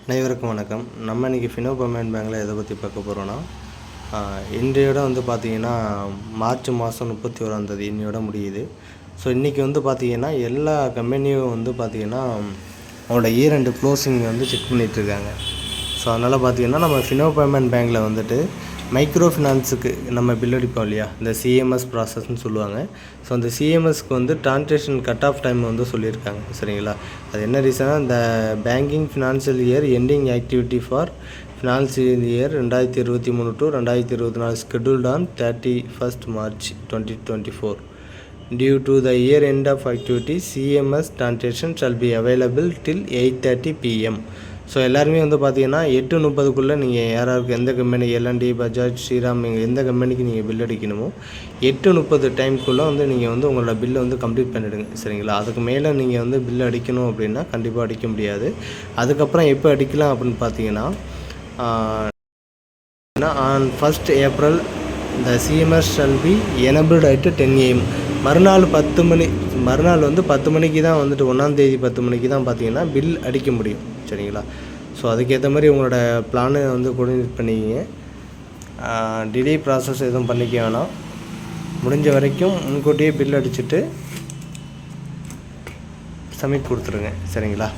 அனைவருக்கும் வணக்கம். நம்ம இன்றைக்கி ஃபினோ பேமெண்ட் பேங்க்கில் எதை பற்றி பார்க்க போகிறோன்னா, இன்றையோட பார்த்திங்கன்னா மார்ச் மாதம் 31 இன்னையோட முடியுது. ஸோ இன்றைக்கி பார்த்திங்கன்னா எல்லா கம்பெனியும் பார்த்திங்கன்னா அவங்களோட இயர் எண்டு க்ளோசிங் செக் பண்ணிகிட்ருக்காங்க. ஸோ அதனால் பார்த்திங்கன்னா நம்ம ஃபினோ பேமெண்ட் பேங்க்கில் மைக்ரோ ஃபினான்ஸுக்கு நம்ம பில் அடிப்போம் இல்லையா, இந்த சிஎம்எஸ் ப்ராசஸ்ன்னு சொல்லுவாங்க. ஸோ அந்த சிஎம்எஸ்க்கு ட்ரான்சாக்ஷன் கட் ஆஃப் டைம் சொல்லியிருக்காங்க. சரிங்களா? அது என்ன ரீசனாக, இந்த banking financial year ending activity for financial year 2023 to 2024 scheduled on 31st March 2024. Due to the year end of activity, CMS transaction shall be available till 8:30 PM. So எல்லாருமே பார்த்திங்கன்னா 8:30க்குள்ளே நீங்கள் யாராருக்கு எந்த கம்பெனி எல்என்டி, பஜாஜ், ஸ்ரீராம், எந்த கம்பெனிக்கு நீங்கள் பில் அடிக்கணுமோ 8:30 டைம்குள்ளே நீங்கள் உங்களோட பில்லை கம்ப்ளீட் பண்ணிவிடுங்க. சரிங்களா? அதுக்கு மேலே நீங்கள் பில் அடிக்கணும் அப்படின்னா கண்டிப்பாக அடிக்க முடியாது. அதுக்கப்புறம் எப்போ அடிக்கலாம் அப்படின்னு பார்த்தீங்கன்னா, on 1st April the CMS shall be enabled at 10 AM. மறுநாள் 10 மணிக்கு தான் 1ஆம் தேதி 10 மணிக்கு தான் பார்த்தீங்கன்னா பில் அடிக்க முடியும். சரிங்களா? ஸோ அதுக்கேற்ற மாதிரி உங்களோட பிளானை கோஆர்டினேட் பண்ணிக்கிங்க. டிலே ப்ராசஸ் எதுவும் பண்ணிக்க வேணாம். முடிஞ்ச வரைக்கும் முன்கூட்டியே பில் அடிச்சுட்டு சப்மிட் கொடுத்துருங்க. சரிங்களா?